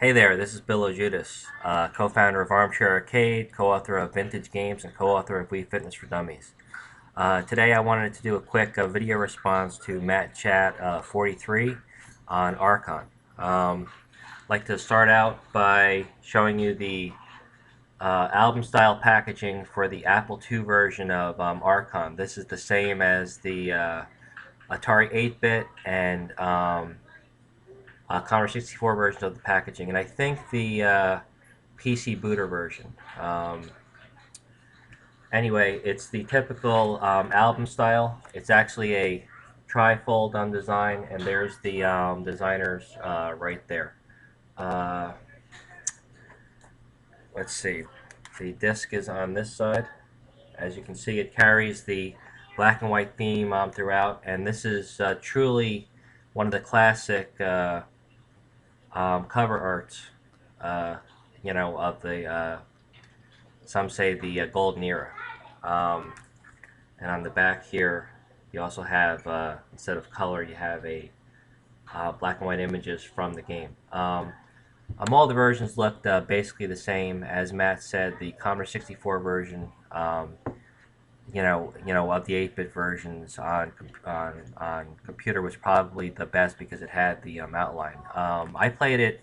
Hey there, this is Bill Judas, co-founder of Armchair Arcade, co-author of Vintage Games, and co-author of Wii Fitness for Dummies. Today I wanted to do a quick video response to Matt Chat 43 on Archon. I'd like to start out by showing you the album-style packaging for the Apple II version of Archon. This is the same as the Atari 8-bit and Commodore 64 version of the packaging, and I think the PC booter version. Anyway, it's the typical album style. It's actually a tri-fold on design, and there's the designers right there. Uh, let's see. The disc is on this side. As you can see, it carries the black and white theme throughout, and this is truly one of the classic cover arts, uh, of the, some say the golden era. And on the back here, you also have, instead of color, you have a black and white images from the game. All the versions looked basically the same. As Matt said, the Commodore 64 version, of the 8-bit versions on computer was probably the best because it had the outline. I played it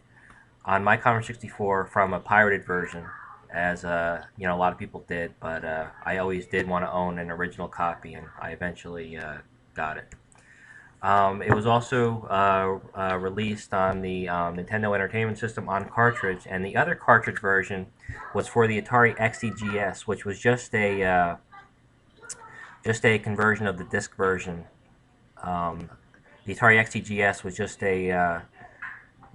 on my Commodore 64 from a pirated version, as a lot of people did, but I always did want to own an original copy, and I eventually got it. It was also released on the Nintendo Entertainment System on cartridge, and the other cartridge version was for the Atari XEGS, which was just a conversion of the disc version. The Atari XEGS was just a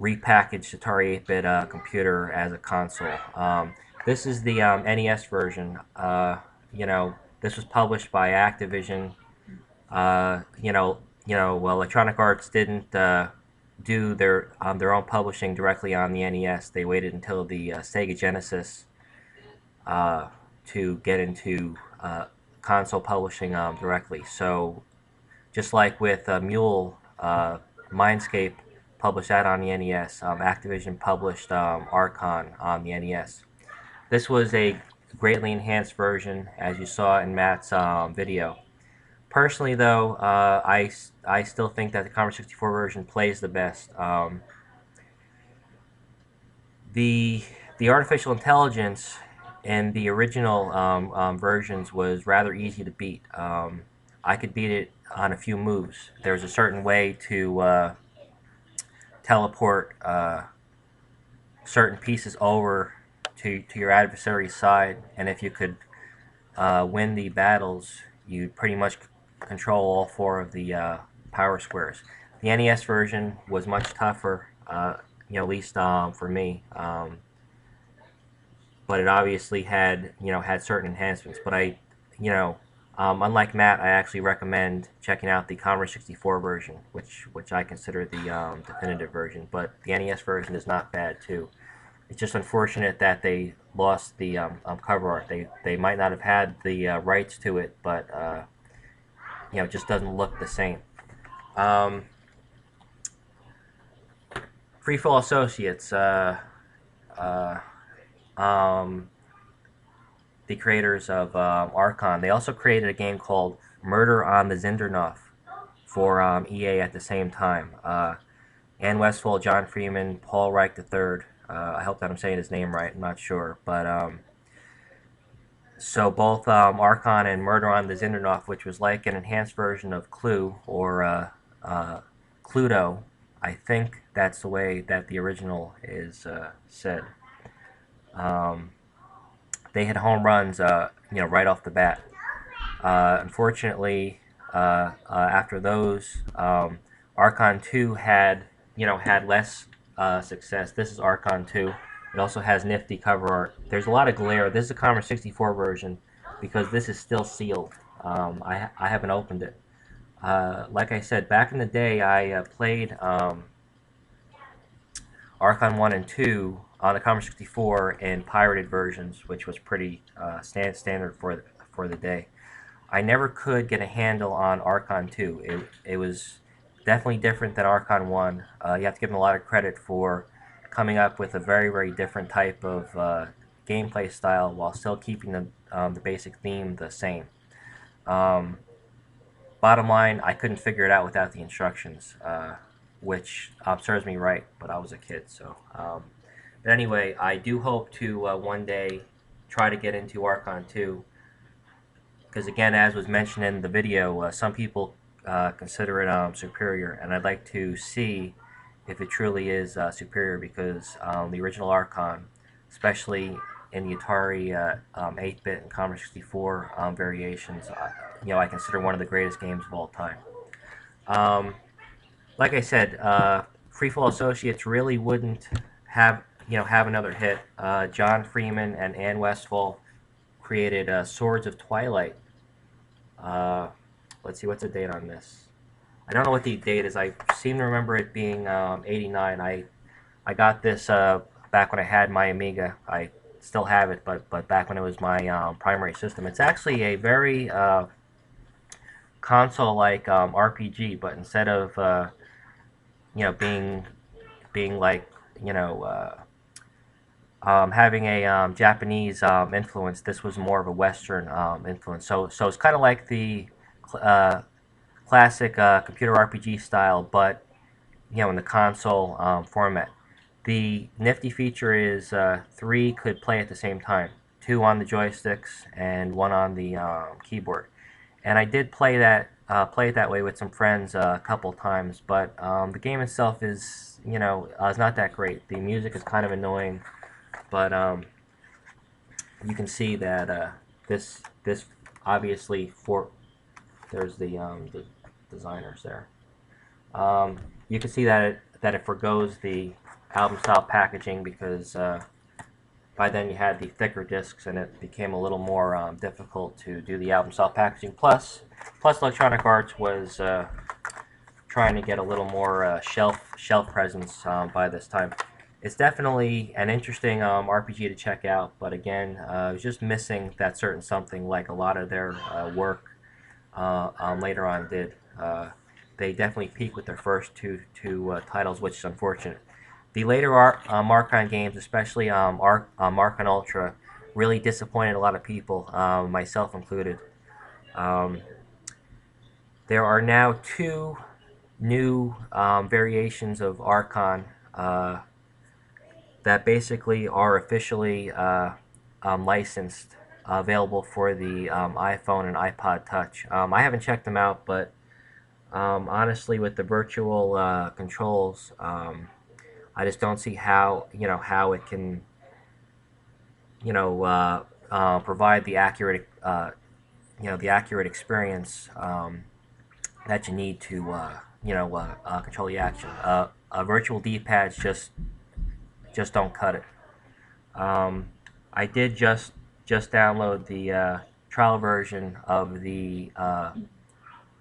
repackaged Atari 8-bit computer as a console. This is the NES version. This was published by Activision. Well, Electronic Arts didn't do their own publishing directly on the NES. They waited until the Sega Genesis to get into console publishing directly. So, just like with Mule, Mindscape published that on the NES. Activision published Archon on the NES. This was a greatly enhanced version, as you saw in Matt's video. Personally, though, I still think that the Commodore 64 version plays the best. The artificial intelligence in the original versions was rather easy to beat. I could beat it on a few moves. There's a certain way to teleport certain pieces over to your adversary's side, and if you could win the battles, you pretty much control all four of the power squares. The NES version was much tougher, at least for me. But it obviously had certain enhancements. But unlike Matt, I actually recommend checking out the Commodore 64 version, which I consider the definitive version. But the NES version is not bad too. It's just unfortunate that they lost the cover art. They might not have had the rights to it, but it just doesn't look the same. Free Fall Associates. The creators of Archon, they also created a game called Murder on the Zindernoff for EA at the same time. Ann Westfall, John Freeman, Paul Reich III. I hope that I'm saying his name right. I'm not sure, but so both Archon and Murder on the Zindernoff, which was like an enhanced version of Clue or Cluedo. I think that's the way that the original is said. They had home runs, right off the bat. Unfortunately, after those, Archon 2 had less success. This is Archon 2. It also has nifty cover art. There's a lot of glare. This is a Commodore 64 version because this is still sealed. I haven't opened it. Like I said, back in the day, I played Archon 1 and 2 on the Commodore 64 in pirated versions, which was pretty standard for the day. I never could get a handle on Archon 2. It was definitely different than Archon 1. You have to give them a lot of credit for coming up with a very different type of gameplay style while still keeping the basic theme the same. Um, Bottom line, I couldn't figure it out without the instructions, which serves me right, but I was a kid, so. But anyway, I do hope to one day try to get into Archon 2, because again, as was mentioned in the video, some people consider it superior, and I'd like to see if it truly is superior, because the original Archon, especially in the Atari 8-bit and Commodore 64 variations, I consider one of the greatest games of all time. Like I said, Freefall Associates really wouldn't have another hit. John Freeman and Ann Westphal created Swords of Twilight. Let's see, what's the date on this? I don't know what the date is. I seem to remember it being 89. I got this back when I had my Amiga. I still have it, but back when it was my primary system. It's actually a very console-like RPG, but instead of being like having a Japanese influence, this was more of a Western influence. So it's kind of like the classic computer RPG style, but in the console format. The nifty feature is 3 could play at the same time, 2 on the joysticks and 1 on the keyboard. And I did play it that way with some friends a couple times, but the game itself is is not that great. The music is kind of annoying, but you can see that this obviously there's the designers there. You can see that it forgoes the album style packaging, because by then you had the thicker discs and it became a little more difficult to do the album style packaging. Plus Electronic Arts was trying to get a little more shelf presence by this time. It's definitely an interesting RPG to check out, but again, it was just missing that certain something like a lot of their work later on did. They definitely peaked with their first two titles, which is unfortunate. The later Archon games, especially Archon Ultra, really disappointed a lot of people, myself included. There are now 2 new variations of Archon that basically are officially licensed, available for the iPhone and iPod Touch. I haven't checked them out, but honestly, with the virtual controls, I just don't see how how it can provide the accurate experience that you need to control the action. Virtual D-pads just don't cut it. I did just download the trial version of the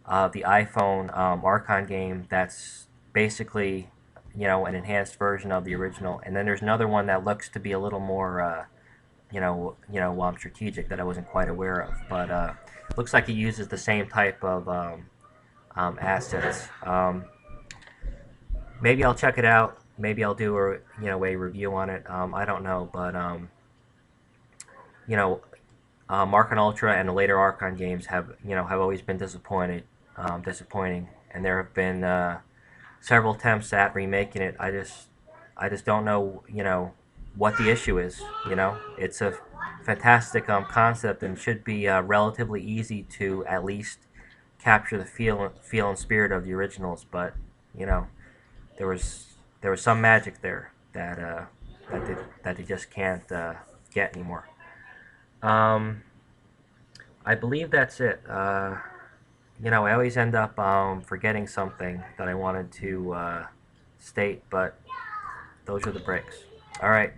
iPhone Archon game. That's basically an enhanced version of the original, and then there's another one that looks to be a little more strategic that I wasn't quite aware of, but looks like it uses the same type of assets. Maybe I'll check it out. Maybe I'll do a review on it. I don't know, but Archon Ultra and the later Archon games have always been disappointing, and there have been several attempts at remaking it. I just don't know what the issue is. It's a fantastic concept and should be relatively easy to at least capture the feel and spirit of the originals, but there was some magic there that they just can't get anymore. I believe that's it. I always end up forgetting something that I wanted to state, but those are the breaks. All right.